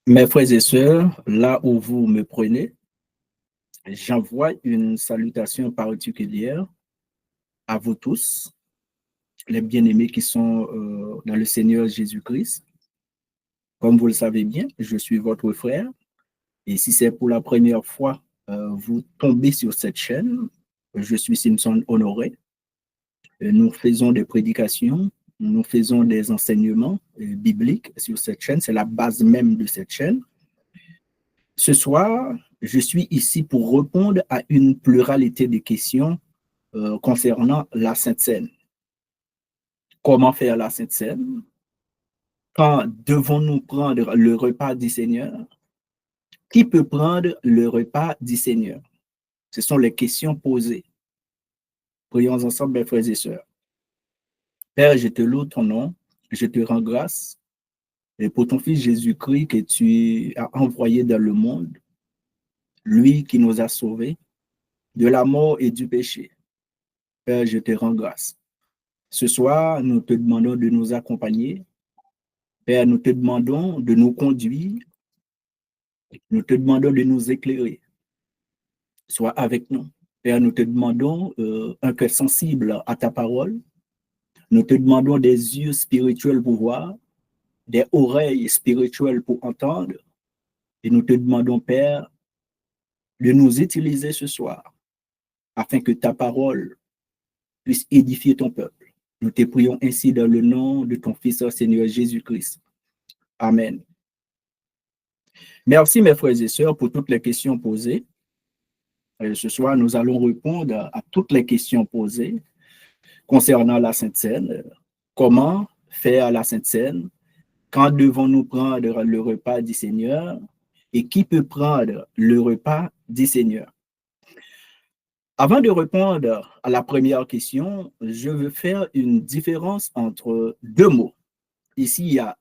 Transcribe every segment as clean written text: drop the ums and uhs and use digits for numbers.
Mes frères et sœurs, là où vous me prenez, j'envoie une salutation particulière à vous tous, les bien-aimés qui sont dans le Seigneur Jésus-Christ. Comme vous le savez bien, je suis votre frère. Et si c'est pour la première fois, vous tombez sur cette chaîne, je suis Simpson Honoré. Nous faisons des prédications, nous faisons des enseignements bibliques sur cette chaîne. C'est la base même de cette chaîne. Ce soir, je suis ici pour répondre à une pluralité de questions concernant la Sainte Seine. Comment faire la Sainte Seine? Quand devons-nous prendre le repas du Seigneur? Qui peut prendre le repas du Seigneur? Ce sont les questions posées. Prions ensemble, mes frères et sœurs. Père, je te loue ton nom, je te rends grâce et pour ton Fils Jésus-Christ que tu as envoyé dans le monde, lui qui nous a sauvés de la mort et du péché. Père, je te rends grâce. Ce soir, nous te demandons de nous accompagner. Père, nous te demandons de nous conduire. Nous te demandons de nous éclairer. Sois avec nous. Père, nous te demandons un cœur sensible à ta parole. Nous te demandons des yeux spirituels pour voir, des oreilles spirituelles pour entendre. Et nous te demandons, Père, de nous utiliser ce soir afin que ta parole puisse édifier ton peuple. Nous te prions ainsi dans le nom de ton Fils, Seigneur Jésus-Christ. Amen. Merci, mes frères et sœurs, pour toutes les questions posées. Ce soir, nous allons répondre à toutes les questions posées concernant la Sainte Seine. Comment faire la Sainte Seine? Quand devons-nous prendre le repas du Seigneur? Et qui peut prendre le repas du Seigneur? Avant de répondre à la première question, je veux faire une différence entre deux mots. Ici, il y a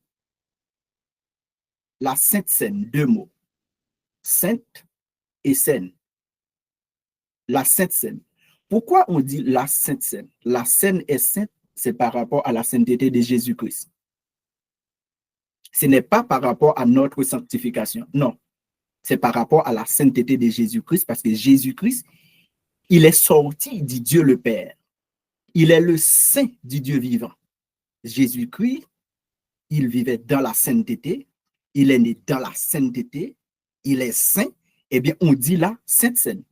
la Sainte Seine, deux mots. Sainte et Seine. La Sainte Seine. Pourquoi on dit la Sainte Seine? La Seine est sainte, c'est par rapport à la sainteté de Jésus-Christ. Ce n'est pas par rapport à notre sanctification. Non, c'est par rapport à la sainteté de Jésus-Christ parce que Jésus-Christ, il est sorti du Dieu le Père. Il est le saint du Dieu vivant. Jésus-Christ, il vivait dans la sainteté, il est né dans la sainteté, il est saint, eh bien, on dit la Sainte Seine.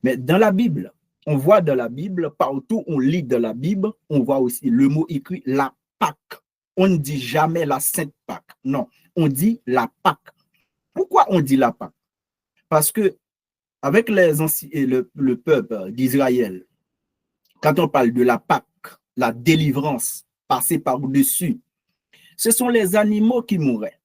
Mais dans la Bible, on voit dans la Bible, partout on lit dans la Bible, on voit aussi le mot écrit la Pâque. On ne dit jamais la Sainte Pâque. Non, on dit la Pâque. Pourquoi on dit la Pâque? Parce que avec les anciens, le peuple d'Israël, quand on parle de la Pâque, la délivrance passée par-dessus, ce sont les animaux qui mouraient.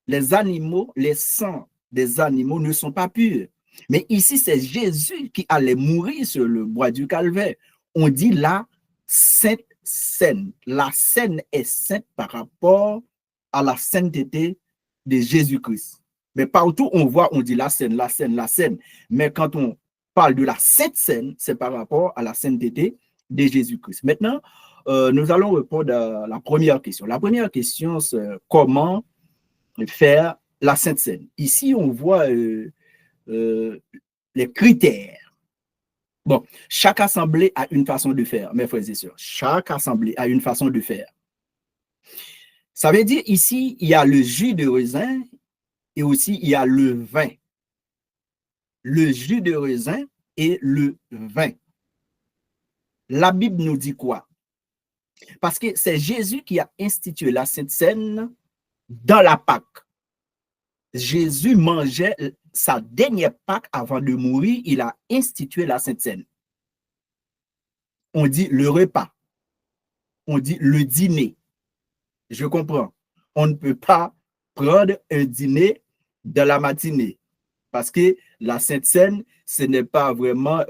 Les animaux, les sangs des animaux ne sont pas purs. Mais ici, c'est Jésus qui allait mourir sur le bois du Calvaire. On dit la Sainte Seine. La Seine est sainte par rapport à la sainteté de Jésus-Christ. Mais partout on voit, on dit la Seine, la Seine, la Seine. Mais quand on parle de la Sainte Seine, c'est par rapport à la sainteté de Jésus-Christ. Maintenant, nous allons répondre à la première question. La première question, c'est comment faire la Sainte Seine. Ici, on voit les critères. Bon, chaque assemblée a une façon de faire, mes frères et sœurs. Chaque assemblée a une façon de faire. Ça veut dire ici, il y a le jus de raisin et aussi il y a le vin. Le jus de raisin et le vin. La Bible nous dit quoi? Parce que c'est Jésus qui a institué la Sainte Seine dans la Pâque. Jésus mangeait sa dernière Pâque avant de mourir, il a institué la Sainte Seine. On dit le repas, on dit le dîner. Je comprends. On ne peut pas prendre un dîner dans la matinée parce que la Sainte Seine, ce n'est pas vraiment,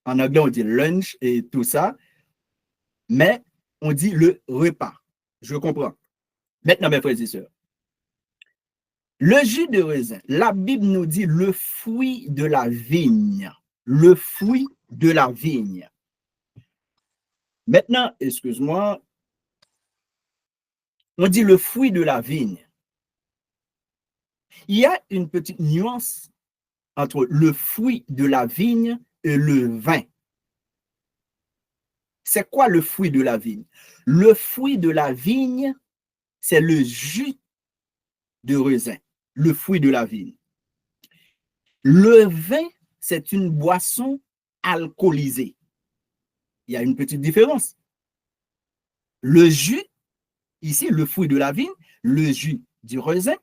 en anglais on dit lunch et tout ça, mais on dit le repas. Je comprends. Maintenant, mes frères et sœurs, le jus de raisin, la Bible nous dit le fruit de la vigne. Le fruit de la vigne. Maintenant, excuse-moi, On dit le fruit de la vigne. Il y a une petite nuance entre le fruit de la vigne et le vin. C'est quoi le fruit de la vigne? Le fruit de la vigne, c'est le jus de raisin, le fruit de la vigne. Le vin, c'est une boisson alcoolisée. Il y a une petite différence. Le jus, ici, le fruit de la vigne, le jus du raisin,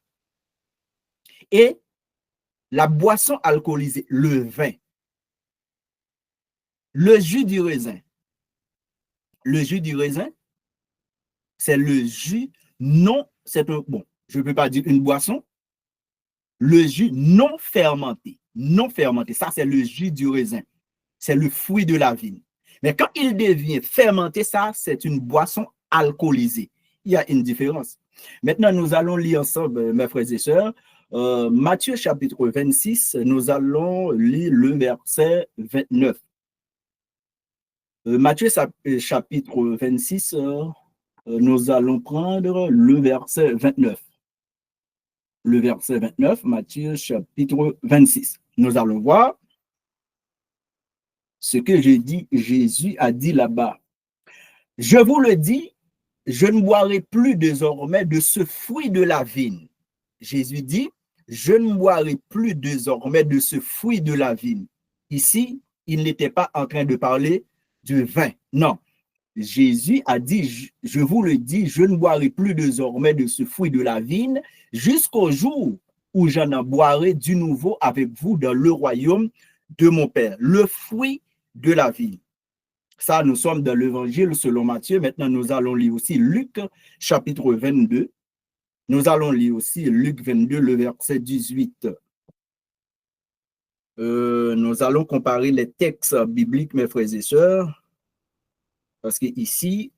et la boisson alcoolisée, le vin. Le jus du raisin. Le jus du raisin, c'est le jus non, c'est un, bon, je ne peux pas dire une boisson, le jus non fermenté. Non fermenté, ça c'est le jus du raisin. C'est le fruit de la vigne. Mais quand il devient fermenté, ça c'est une boisson alcoolisée. Il y a une différence. Maintenant, nous allons lire ensemble, mes frères et sœurs, Matthieu chapitre 26, nous allons lire le verset 29. Matthieu chapitre 26, nous allons prendre le verset 29. Le verset 29, Matthieu chapitre 26. Nous allons voir ce que Jésus a dit là-bas. Je vous le dis, je ne boirai plus désormais de ce fruit de la vigne. Jésus dit, je ne boirai plus désormais de ce fruit de la vigne. Ici, il n'était pas en train de parler du vin. Non. Jésus a dit, je vous le dis, je ne boirai plus désormais de ce fruit de la vigne jusqu'au jour où j'en boirai du nouveau avec vous dans le royaume de mon Père. Le fruit de la vigne. Ça, nous sommes dans l'évangile selon Matthieu. Maintenant, nous allons lire aussi Luc chapitre 22. Nous allons lire aussi Luc 22, le verset 18. Nous allons comparer les textes bibliques, mes frères et sœurs, parce qu'ici,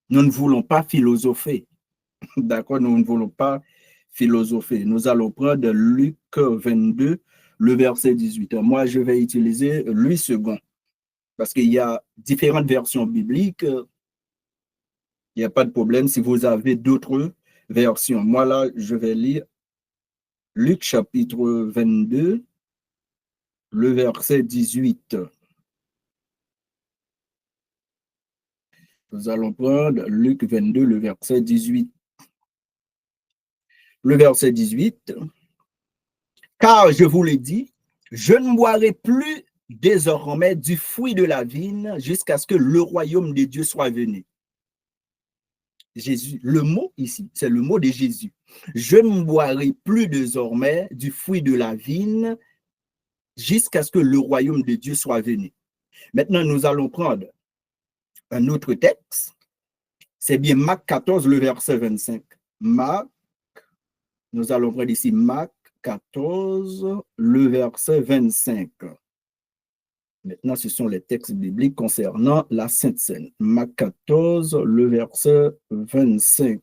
nous ne voulons pas philosopher. D'accord, nous ne voulons pas philosopher. Nous allons prendre Luc 22, le verset 18. Moi, je vais utiliser Louis II, parce qu'il y a différentes versions bibliques. Il n'y a pas de problème si vous avez d'autres versions. Moi, là, je vais lire Luc chapitre 22, le verset 18. Nous allons prendre Luc 22, le verset 18. Le verset 18. Car je vous l'ai dit, je ne boirai plus désormais du fruit de la vigne jusqu'à ce que le royaume de Dieu soit venu. Jésus, le mot ici, c'est le mot de Jésus. Je ne boirai plus désormais du fruit de la vigne jusqu'à ce que le royaume de Dieu soit venu. Maintenant, nous allons prendre un autre texte. C'est bien Marc 14, le verset 25. Marc, nous allons prendre ici Marc 14, le verset 25. Maintenant, ce sont les textes bibliques concernant la Sainte Seine. Marc 14, le verset 25.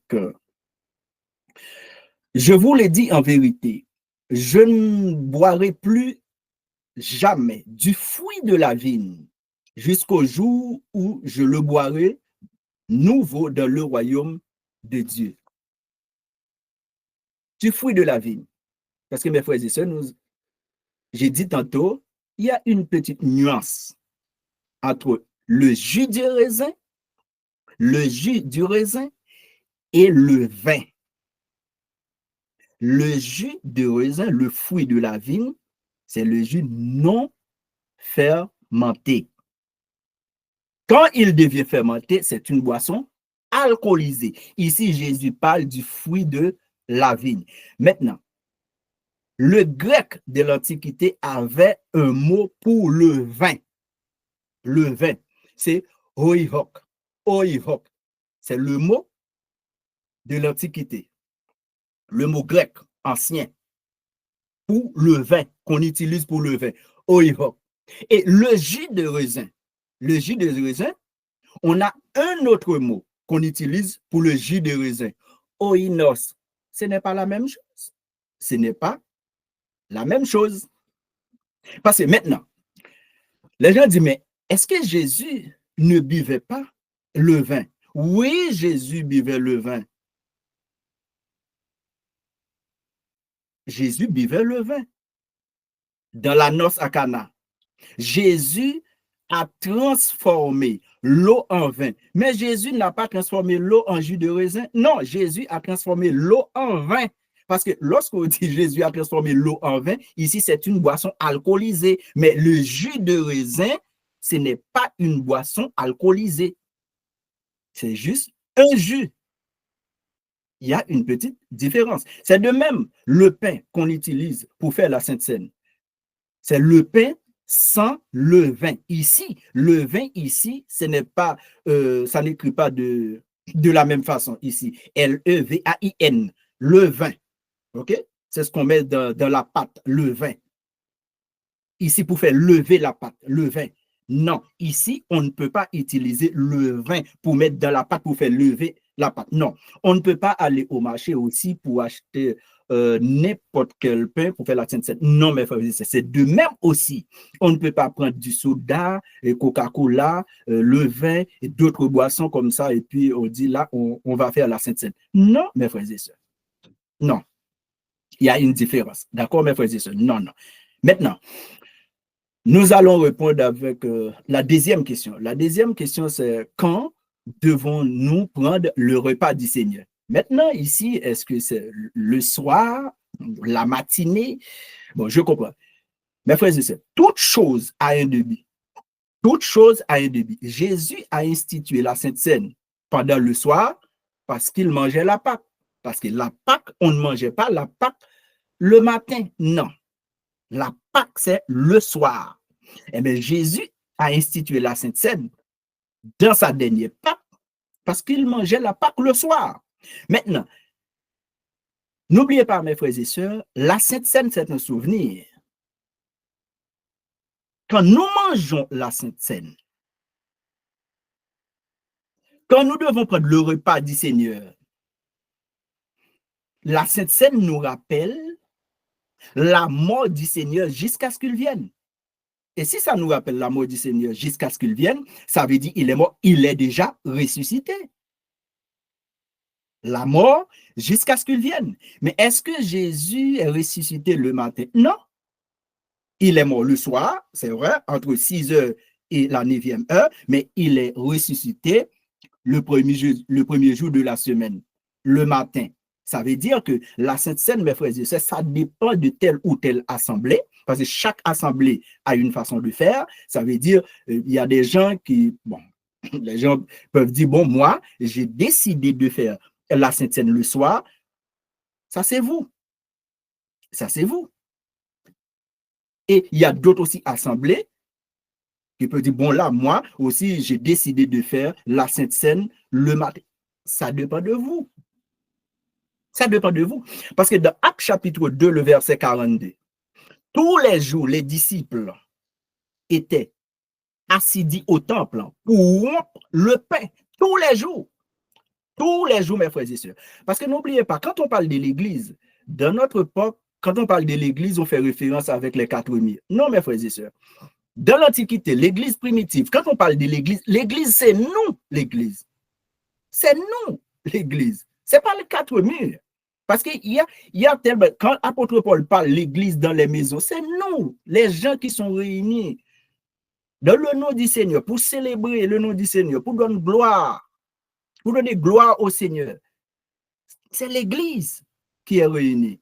Je vous l'ai dit en vérité, je ne boirai plus jamais du fruit de la vigne jusqu'au jour où je le boirai nouveau dans le royaume de Dieu. Du fruit de la vigne. Parce que mes frères et sœurs, j'ai dit tantôt, il y a une petite nuance entre le jus du raisin et le vin. Le jus de raisin, le fruit de la vigne, c'est le jus non fermenté. Quand il devient fermenté, c'est une boisson alcoolisée. Ici, Jésus parle du fruit de la vigne. Maintenant, le grec de l'Antiquité avait un mot pour le vin. Le vin, c'est oichok. Oichok, c'est le mot de l'Antiquité. Le mot grec ancien pour le vin, qu'on utilise pour le vin. Oichok. Et le jus de raisin, on a un autre mot qu'on utilise pour le jus de raisin. Oinos. Ce n'est pas la même chose. Ce n'est pas la même chose. Parce que maintenant, les gens disent, mais est-ce que Jésus ne buvait pas le vin? Oui, Jésus buvait le vin. Jésus buvait le vin. Dans la noce à Cana, Jésus a transformé l'eau en vin. Mais Jésus n'a pas transformé l'eau en jus de raisin. Non, Jésus a transformé l'eau en vin. Parce que lorsqu'on dit Jésus a transformé l'eau en vin, ici c'est une boisson alcoolisée. Mais le jus de raisin, ce n'est pas une boisson alcoolisée. C'est juste un jus. Il y a une petite différence. C'est de même le pain qu'on utilise pour faire la Sainte Seine. C'est le pain sans levain. Ici, le vin ici, ce n'est pas, ça n'écrit pas de la même façon ici. L-E-V-A-I-N, le vin. OK? C'est ce qu'on met dans la pâte, le vin. Ici, pour faire lever la pâte, le vin. Non, ici, on ne peut pas utiliser le vin pour mettre dans la pâte pour faire lever la pâte. Non, on ne peut pas aller au marché aussi pour acheter n'importe quel pain pour faire la Sainte Seine. Non, mes frères et sœurs, c'est de même aussi. On ne peut pas prendre du soda, Coca-Cola, le vin et d'autres boissons comme ça et puis on dit là, on va faire la Sainte Seine. Non, mes frères et sœurs. Non. Il y a une différence. D'accord, mes frères et sœurs? Non, non. Maintenant, nous allons répondre avec la deuxième question. La deuxième question, c'est quand devons-nous prendre le repas du Seigneur? Maintenant, ici, est-ce que c'est le soir, la matinée? Bon, je comprends. Mes frères et sœurs, toute chose a un début. Toute chose a un début. Jésus a institué la Sainte Seine pendant le soir parce qu'il mangeait la Pâque. Parce que la Pâque, on ne mangeait pas la Pâque le matin. Non. La Pâque, c'est le soir. Eh bien, Jésus a institué la Sainte Seine dans sa dernière Pâque parce qu'il mangeait la Pâque le soir. Maintenant, n'oubliez pas, mes frères et sœurs, la Sainte Seine, c'est un souvenir. Quand nous mangeons la Sainte Seine, quand nous devons prendre le repas du Seigneur, la Sainte Seine nous rappelle la mort du Seigneur jusqu'à ce qu'il vienne. Et si ça nous rappelle la mort du Seigneur jusqu'à ce qu'il vienne, ça veut dire qu'il est mort, il est déjà ressuscité. La mort jusqu'à ce qu'il vienne. Mais est-ce que Jésus est ressuscité le matin? Non. Il est mort le soir, c'est vrai, entre 6 heures et la 9e heure, mais il est ressuscité le premier jour de la semaine, le matin. Ça veut dire que la Sainte Seine, mes frères et sœurs, ça dépend de telle ou telle assemblée, parce que chaque assemblée a une façon de faire. Ça veut dire, il y a des gens qui, bon, les gens peuvent dire, bon, moi, j'ai décidé de faire la Sainte Seine le soir. Ça, c'est vous. Ça, c'est vous. Et il y a d'autres aussi assemblées qui peuvent dire, bon, là, moi aussi, j'ai décidé de faire la Sainte Seine le matin. Ça dépend de vous. Ça dépend de vous. Parce que dans Actes chapitre 2, le verset 42, tous les jours, les disciples étaient assidus au temple pour rompre le pain. Tous les jours. Tous les jours, mes frères et sœurs. Parce que n'oubliez pas, quand on parle de l'Église, dans notre époque, quand on parle de l'Église, on fait référence avec les 4000. Non, mes frères et sœurs. Dans l'Antiquité, l'Église primitive, quand on parle de l'Église, l'Église, c'est nous, l'Église. C'est nous, l'Église. Ce n'est pas les 4000. Parce qu'il y a tellement, quand l'apôtre Paul parle l'Église dans les maisons, c'est nous, les gens qui sont réunis dans le nom du Seigneur, pour célébrer le nom du Seigneur, pour donner gloire au Seigneur. C'est l'Église qui est réunie.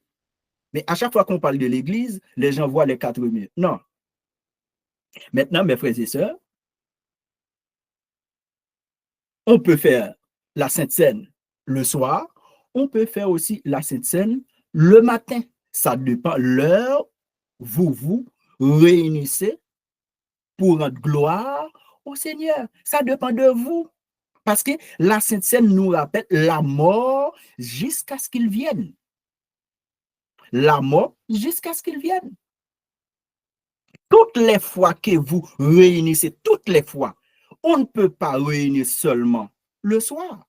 Mais à chaque fois qu'on parle de l'Église, les gens voient les 4000. Non. Maintenant, mes frères et sœurs, on peut faire la Sainte Seine le soir, on peut faire aussi la Sainte Seine le matin. Ça dépend l'heure où vous réunissez pour rendre gloire au Seigneur. Ça dépend de vous. Parce que la Sainte Seine nous rappelle la mort jusqu'à ce qu'il vienne. La mort jusqu'à ce qu'il vienne. Toutes les fois que vous réunissez, toutes les fois, on ne peut pas réunir seulement le soir.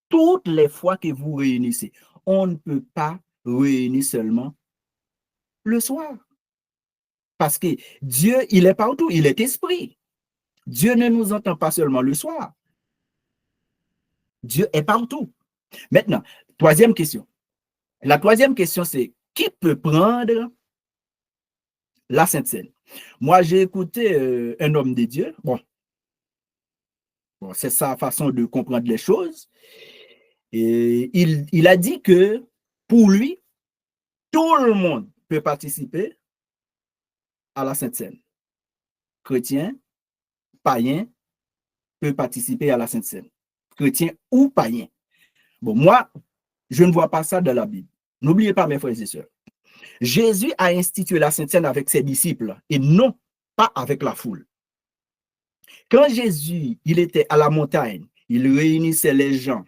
Toutes les fois que vous réunissez, on ne peut pas réunir seulement le soir. Parce que Dieu, il est partout, il est esprit. Dieu ne nous entend pas seulement le soir. Dieu est partout. Maintenant, troisième question. La troisième question, c'est qui peut prendre la Sainte Seine? Moi, j'ai écouté un homme de Dieu. Bon, c'est sa façon de comprendre les choses. Et il a dit que pour lui, tout le monde peut participer à la Sainte Seine. Chrétien, païen peut participer à la Sainte Seine. Chrétien ou païen. Bon, moi, je ne vois pas ça dans la Bible. N'oubliez pas, mes frères et sœurs. Jésus a institué la Sainte Seine avec ses disciples et non pas avec la foule. Quand Jésus, il était à la montagne, il réunissait les gens,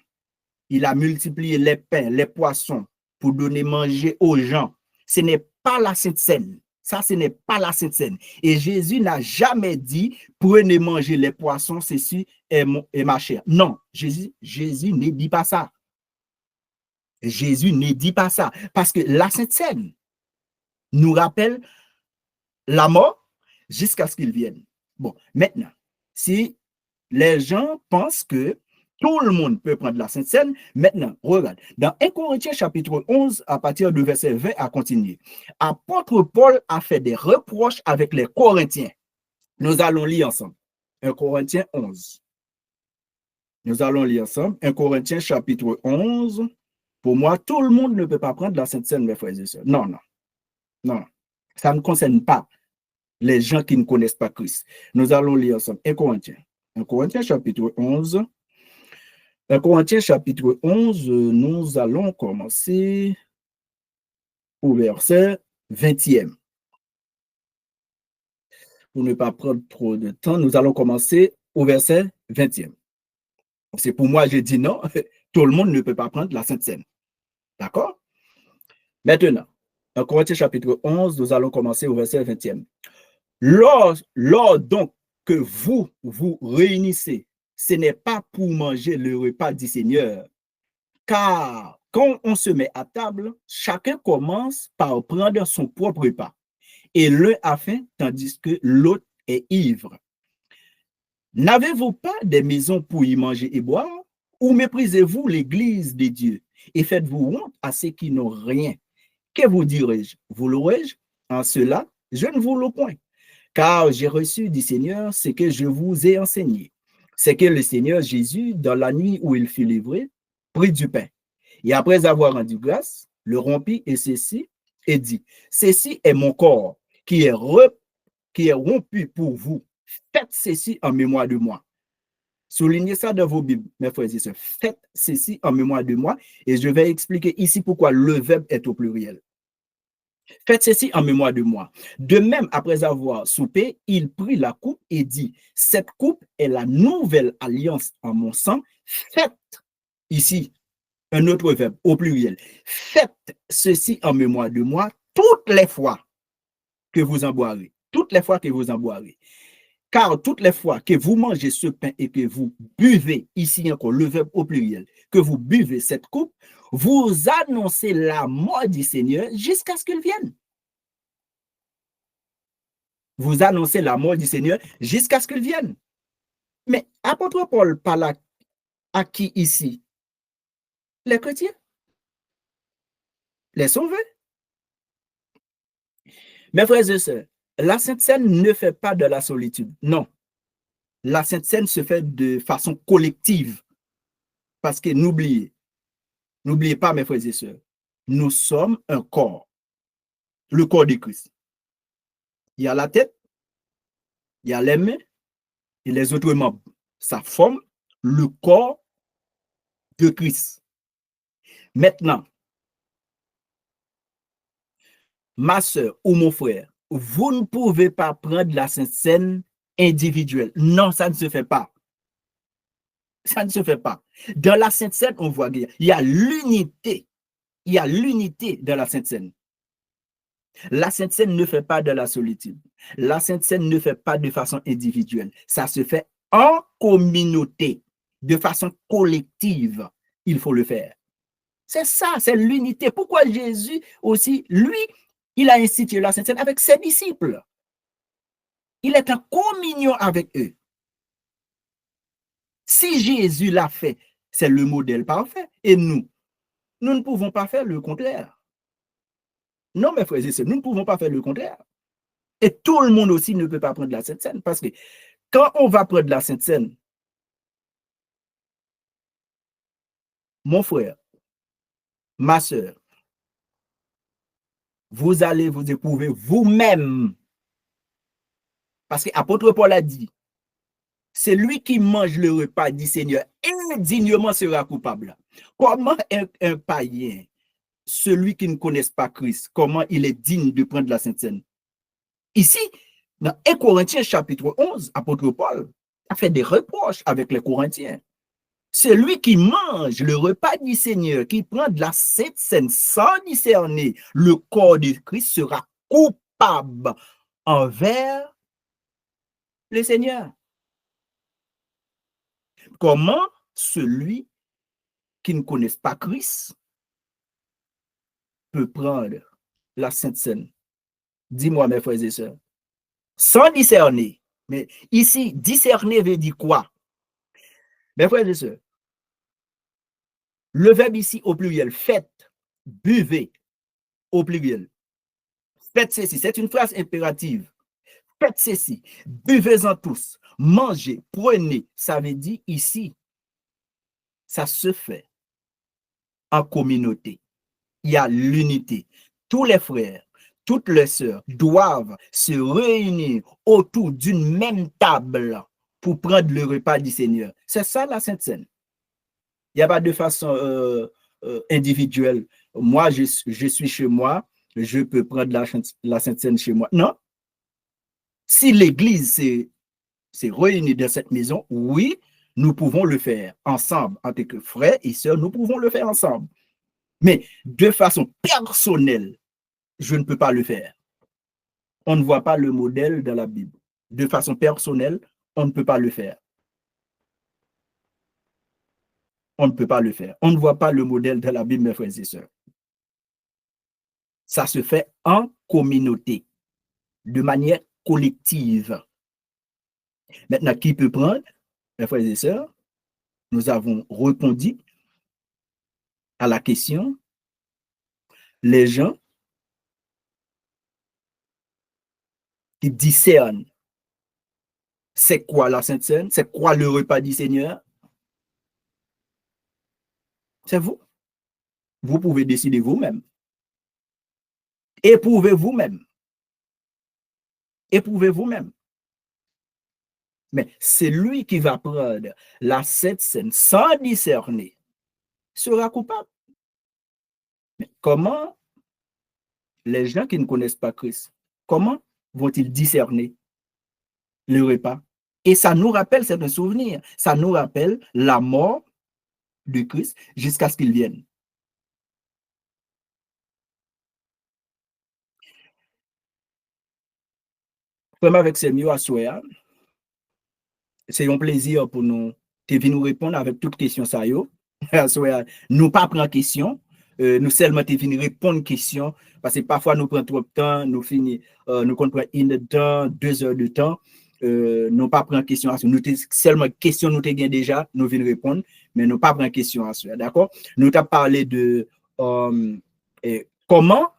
il a multiplié les pains, les poissons pour donner manger aux gens. Ce n'est pas la Sainte Seine. Ça, ce n'est pas la Sainte Seine. Et Jésus n'a jamais dit, prenez manger les poissons, ceci est ma chair. Non, Jésus ne dit pas ça. Jésus ne dit pas ça. Parce que la Sainte Seine nous rappelle la mort jusqu'à ce qu'il vienne. Bon, maintenant, si les gens pensent que tout le monde peut prendre la Sainte Seine, maintenant, regarde, dans 1 Corinthiens chapitre 11, à partir du verset 20 à continuer, apôtre Paul a fait des reproches avec les Corinthiens. Nous allons lire ensemble. 1 Corinthiens 11. Nous allons lire ensemble. 1 Corinthiens chapitre 11. Pour moi, tout le monde ne peut pas prendre la Sainte Seine, mes frères et sœurs. Non, non, non. Ça ne concerne pas les gens qui ne connaissent pas Christ. Nous allons lire ensemble 1 Corinthiens. 1 Corinthiens chapitre 11. 1 Corinthiens chapitre 11, nous allons commencer au verset 20e. Pour ne pas prendre trop de temps, nous allons commencer au verset 20e. C'est pour moi, je dis non, tout le monde ne peut pas prendre la Sainte Seine. D'accord? Maintenant, 1 Corinthiens chapitre 11, nous allons commencer au verset 20e. Lors donc que vous vous réunissez, ce n'est pas pour manger le repas du Seigneur, car quand on se met à table, chacun commence par prendre son propre repas, et l'un a faim tandis que l'autre est ivre. N'avez-vous pas des maisons pour y manger et boire, ou méprisez-vous l'Église de Dieu et faites-vous honte à ceux qui n'ont rien? Que vous dirai-je? Vous l'aurai-je? En cela, je ne vous le point. Car j'ai reçu du Seigneur ce que je vous ai enseigné. C'est que le Seigneur Jésus, dans la nuit où il fut livré, prit du pain. Et après avoir rendu grâce, le rompit et ceci, et dit, ceci est mon corps qui est rompu pour vous. Faites ceci en mémoire de moi. Soulignez ça dans vos Bibles, mes frères et sœurs. Faites ceci en mémoire de moi. Et je vais expliquer ici pourquoi le verbe est au pluriel. Faites ceci en mémoire de moi. De même, après avoir soupé, il prit la coupe et dit, cette coupe est la nouvelle alliance en mon sang. Faites, ici, un autre verbe au pluriel. Faites ceci en mémoire de moi toutes les fois que vous en boirez. Toutes les fois que vous en boirez. Car toutes les fois que vous mangez ce pain et que vous buvez, ici encore le verbe au pluriel, que vous buvez cette coupe, vous annoncez la mort du Seigneur jusqu'à ce qu'il vienne. Vous annoncez la mort du Seigneur jusqu'à ce qu'il vienne. Mais apôtre Paul parle à qui ici? Les chrétiens, les sauvés. Mes frères et sœurs, la Sainte Seine ne fait pas de la solitude. Non. La Sainte Seine se fait de façon collective. Parce que n'oubliez pas, mes frères et sœurs, nous sommes un corps. Le corps de Christ. Il y a la tête, il y a les mains et les autres membres. Ça forme le corps de Christ. Maintenant, ma soeur ou mon frère, vous ne pouvez pas prendre la Sainte Seine individuelle. Non, ça ne se fait pas. Ça ne se fait pas. Dans la Sainte Seine, on voit qu'il y a l'unité. Il y a l'unité dans la Sainte Seine. La Sainte Seine ne fait pas de la solitude. La Sainte Seine ne fait pas de façon individuelle. Ça se fait en communauté, de façon collective. Il faut le faire. C'est ça, c'est l'unité. Pourquoi Jésus aussi, lui, il a institué la Sainte Seine avec ses disciples. Il est en communion avec eux. Si Jésus l'a fait, c'est le modèle parfait. Et nous ne pouvons pas faire le contraire. Non, mes frères et sœurs, nous ne pouvons pas faire le contraire. Et tout le monde aussi ne peut pas prendre la Sainte Seine. Parce que quand on va prendre la Sainte Seine, mon frère, ma soeur, vous allez vous éprouver vous-même. Parce que l'apôtre Paul a dit, c'est lui qui mange le repas du Seigneur indignement sera coupable. Comment un païen, celui qui ne connaît pas Christ, comment il est digne de prendre la Sainte Seine? Ici, dans 1 Corinthiens chapitre 11, apôtre Paul a fait des reproches avec les Corinthiens. Celui qui mange le repas du Seigneur, qui prend de la Sainte Seine sans discerner le corps de Christ sera coupable envers le Seigneur. Comment celui qui ne connaît pas Christ peut prendre la Sainte Seine? Dis-moi, mes frères et sœurs. Sans discerner. Mais ici, discerner veut dire quoi? Mes frères et sœurs, le verbe ici au pluriel, faites, buvez, au pluriel. Faites ceci, c'est une phrase impérative. Faites ceci, buvez-en tous, mangez, prenez. Ça veut dire ici, ça se fait en communauté. Il y a l'unité. Tous les frères, toutes les sœurs doivent se réunir autour d'une même table pour prendre le repas du Seigneur. C'est ça la Sainte Seine. Il n'y a pas de façon individuelle. Moi, je suis chez moi, je peux prendre la Sainte Seine chez moi. Non. Si l'Église s'est réunie dans cette maison, oui, nous pouvons le faire ensemble. En tant que frères et sœurs, nous pouvons le faire ensemble. Mais de façon personnelle, je ne peux pas le faire. On ne voit pas le modèle dans la Bible. De façon personnelle, on ne peut pas le faire. On ne peut pas le faire. On ne voit pas le modèle dans la Bible, mes frères et sœurs. Ça se fait en communauté, de manière collective. Maintenant, qui peut prendre? Mes frères et sœurs, nous avons répondu à la question. Les gens qui discernent c'est quoi la Sainte Seine, c'est quoi le repas du Seigneur, c'est vous. Vous pouvez décider vous-même. Éprouvez vous-même. Éprouvez vous-même. Mais c'est lui qui va prendre la Sainte Seine sans discerner sera coupable. Mais comment les gens qui ne connaissent pas Christ, comment vont-ils discerner le repas? Et ça nous rappelle, c'est un souvenir, ça nous rappelle la mort de Christ jusqu'à ce qu'il vienne. Comme avec ces mieux à soir, c'est un plaisir pour nous de venir nous répondre avec toutes questions ça yo. Nous pas prendre question, nous seulement te venir répondre aux questions parce que parfois nous prenons trop de temps, nous finit nous comprenons une heure de temps, 2 heures de temps, nous pas prendre question, nous seulement question nous te gain déjà, nous venir répondre, mais nous pas prendre question à soi, d'accord? Nous t'a parlé de comment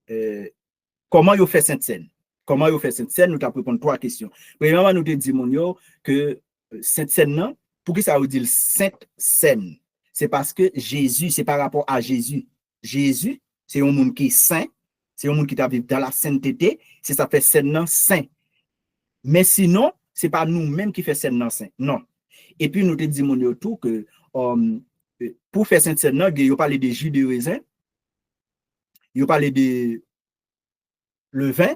il fait Sainte Seine. Comment il fait Sainte Seine, nous t'a répondre 3 questions. Premièrement, nous te dit mon que Sainte Seine non, pour qui ça veut dire Sainte Seine? C'est parce que Jésus, c'est par rapport à Jésus. Jésus, c'est un monde qui est saint, c'est un monde qui vivre dans la sainteté, c'est ça fait Seine non saint. Mais sinon, c'est pas nous-mêmes qui fait Seine non saint. Non. Et puis nous te dit mon tout que pour faire Sainte Seine non, il parle de jus de raisin, il parle de le vin.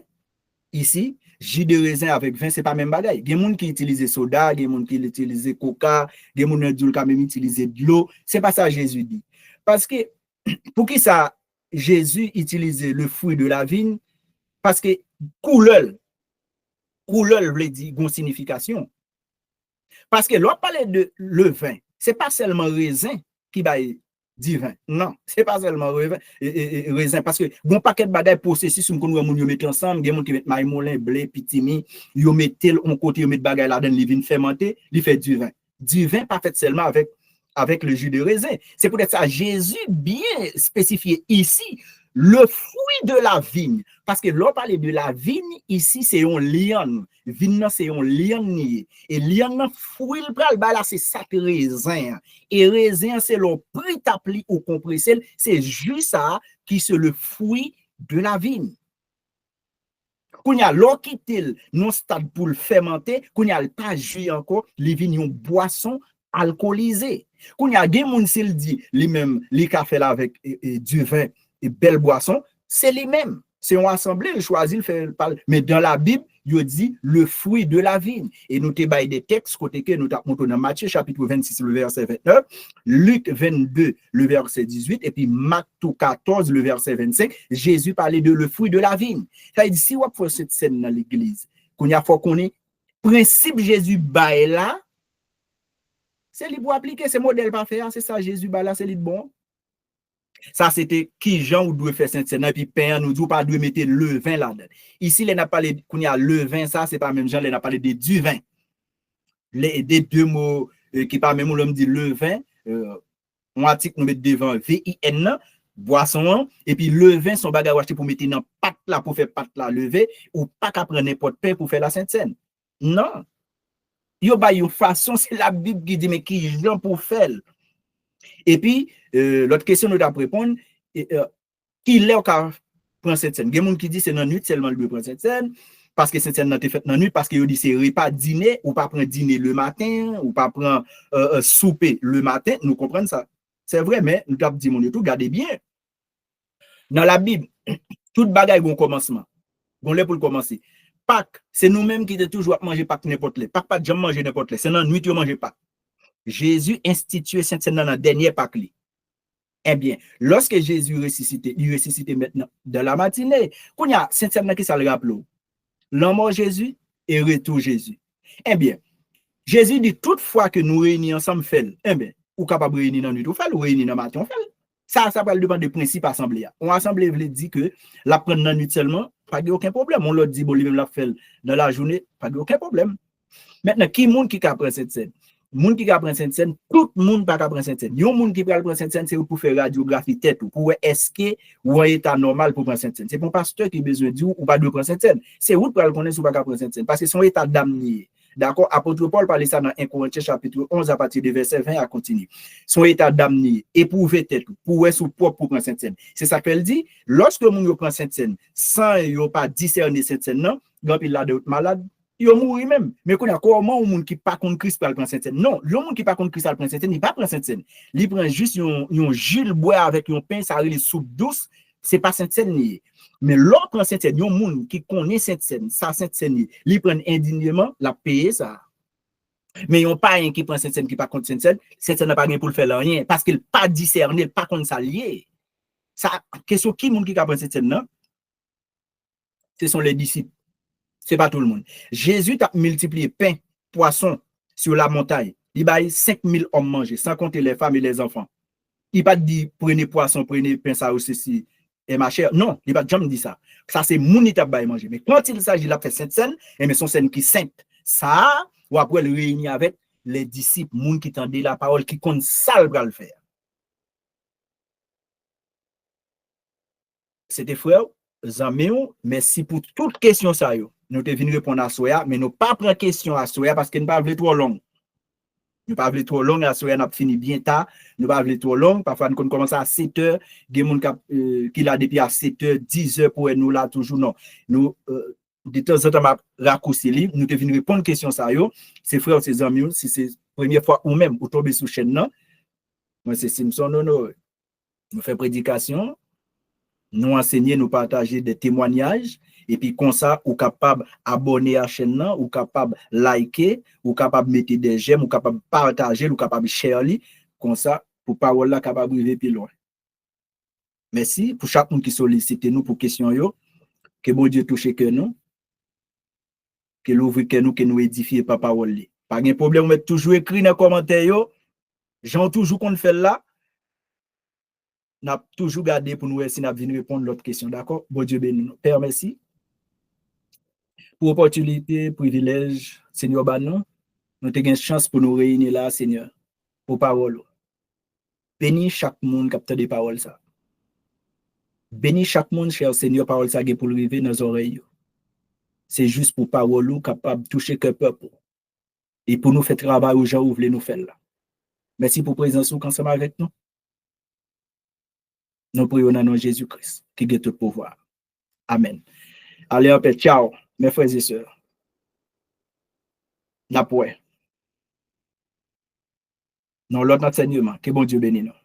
Ici, jus de raisin avec vin, c'est pas même bagaille. Il y a des gens qui utilisent soda, il y a des gens qui utilisent coca, il y a des gens qui même utilisent de l'eau. C'est pas ça Jésus dit. Parce que, pour qui ça, Jésus utilise le fruit de la vigne? Parce que couleur veut dire une signification. Parce que l'on parle de le vin, c'est pas seulement raisin qui va divin. Non, c'est pas seulement raisin parce que bon paquet de bagages processus qu'on nous mettre ensemble, des gens qui mettent maïmolin, blé, pitimi, yo mettent on côté yo mettre bagages là-dedans, les vins fermentés, il fait du vin. Du vin pas fait seulement avec le jus de raisin. C'est peut-être ça Jésus bien spécifié ici. le fruit de la vigne. Parce que l'on parle de la vigne, ici, c'est un lion. Vigne, c'est un lion. Et lion, fruit, là, c'est ça que raisin. Et raisin, c'est le prix appli ou compressé. C'est juste ça qui c'est le fruit de la vigne. Quand il y a l'eau qui est non stade pour le fermenter, quand il y a le pas jus encore, les vignes ont boisson alcoolisée. Quand il y a des gens qui dit les mêmes, les cafés là avec du vin et belle boisson, c'est les mêmes. C'est une assemblée, ils choisissent de faire parler. Mais dans la Bible, il dit le fruit de la vigne. Et nous avons des textes côté que nous avons dans Matthieu chapitre 26, le verset 29, Luc 22, le verset 18, et puis Marc 14, le verset 25. Jésus parlait de le fruit de la vigne. Ça dit, si on fait cette scène dans l'église, qu'on a faut qu'on ait principe Jésus bail là, c'est lui pour appliquer ce modèle pas faire, c'est ça Jésus bail là, c'est lui bon. Ça, c'était qui Jean ou doit faire Saint-Seigneur, puis Père nous dit pas doit mettre le vin là-dedans. Ici, il n'a parlé qu'on y a le vin, ça, c'est pas même Jean, il n'a parlé de du vin. Les des deux mots qui pas même l'homme dit le vin, on article nous mettre devant VIN, boisson, et puis le vin, son bagage acheté pour mettre dans pâte là, pour faire pâte là, lever, ou pas qu'à prendre n'importe pain pour faire la Sainte-Seine. Non. Yo ba une façon, c'est la Bible qui dit, mais qui Jean pour faire. Et puis, l'autre question nous doit répondre, qui l'est au cas prend cette scène. Il y a des gens qui disent c'est dans nuit seulement le prend cette scène parce que cette scène n'a été faite dans nuit parce que dit c'est repas dîner ou pas prendre dîner le matin ou pas prendre souper le matin, nous comprenons ça. C'est vrai mais nous avons dit mon tout regardez bien. Dans la Bible, toute bagaille a un commencement. Bon là pour commencer. Pâques, c'est nous-mêmes qui devons toujours manger Pâques n'importe les. Pâques pas jamais manger n'importe les. C'est dans nuit que manger Pâques. Jésus institué cette scène dans la dernière Pâques. Eh bien, lorsque Jésus ressuscité, il ressuscité maintenant dans la matinée. Quand il y a Saint-Seigneur qui ça le rappelle, l'homme Jésus et retour Jésus. Eh bien, Jésus dit toutefois que nous réunissons ensemble, fait, eh bien, ou capable de réunir dans la nuit, ou réunir dans le matin, ça va dépendre des principes assemblée. On assemblée veut dire que la prendre dans la nuit seulement, pas de aucun problème. On leur dit, bon, lui-même la fait dans la journée, pas de aucun problème. Maintenant, qui monde qui a pris cette scène? Moun qui prend cette scène, tout le monde pas prendre cette scène. Yon moun qui prend cette scène, c'est pour faire radiographie tête pour est-ce que ou un état normal pour prendre cette scène. C'est pour pasteur qui besoin de ou pas de prendre cette scène. C'est où pour le connaître ou pas prendre cette scène parce que son état d'amnie. D'accord, apôtre Paul parlait ça dans 1 Corinthiens chapitre 11 à partir du verset 20 à continuer. Son état d'amnie, éprouver tête pour être sous propre pour prendre cette scène. C'est ça qu'elle dit, lorsque moun prend cette scène sans yo pas discerner cette scène non, donc il a d'autres malades. Il mourir même. Mais qu'on a comment un monde qui pas contre Christ pour prendre Sainte-Seine. Non, le monde qui pas contre Christ pour prendre Sainte-Seine, il pas prend Sainte-Seine. Il prend juste un Jules bois avec un pain, ça les soupe douce, c'est pas Sainte-Seine ni. Mais l'autre prend Sainte-Seine, un monde qui connaît Sainte-Seine, ça Sainte-Seine, il prend indignement la payer ça. Mais il n'y a pas un qui prend Sainte-Seine qui pas contre Sainte-Seine, Sainte-Seine n'a pas rien pour le faire rien parce qu'il pas discerné, il pas contre ça lié. Ça question qui monde qui prend Sainte-Seine non? Ce sont les disciples. C'est pas tout le monde. Jésus a multiplié pain, poisson sur la montagne. Il a 5000 hommes manger, sans compter les femmes et les enfants. Il n'a pas dit prenez poisson, prenez pain, ça aussi, et ma chère. Non, il n'a pas jamais dit ça. Ça, c'est mon qui a manger. Mais quand il s'agit de la sainte scène, et mais son scène qui est sainte. Ça, ou après le réunir avec les disciples, moun qui tendaient la parole, qui compte ça le faire. C'était frère, amis, merci pour toute question ça yo. Nous te venir répondre à Soya, mais nous pas prendre question à Soya parce que nous pas veut trop long. Nous pas veut trop long à Soya n'a fini bien tard, nous pas veut trop long, parfois nous commence à 7h, des monde qui là depuis à 7h, 10h pour nous là toujours non. Nous de temps en temps m'a raccourci nous te venir répondre question ça yo, c'est frère ses amis, si c'est première fois ou même ou tomber sur chaîne là. Moi c'est Simpson non. Nous fait prédication, nous enseigner, nous partager des témoignages. Et puis, comme ça, ou capable abonner à la chaîne, ou capable liker, ou capable mettre des j'aime, ou capable partager, ou capable share. Comme ça, pour parole là, capable arriver plus loin. Merci pour chaque monde qui sollicite nous pour question yo. Que bon Dieu touche que nous. Que l'ouvre que nous édifier par parole. Pas de problème, on met toujours écrit dans les commentaires yo. J'en toujours qu'on fait là. N'a toujours gardé pour nous si n'a venir répondre l'autre question. D'accord? Bon Dieu béni nous. Père, merci. Pour opportunité, privilège, Seigneur Banon, nous avons une chance pour nous réunir là, Seigneur, pour parole. Bénis chaque monde qui a des paroles ça. Bénis chaque monde, cher Seigneur, parole ça pour le river dans les oreilles. C'est juste pour parole capable de toucher que peuple. Et pour nous faire travail aux gens où vous voulez nous faire là. Merci pour présence ensemble avec nous. Nous prions dans le nom de Jésus-Christ, qui est tout pouvoir. Amen. Allez, en paix. Ciao, mes frères et sœurs. N'apoué. Non, l'autre enseignement. Que bon Dieu bénisse nous.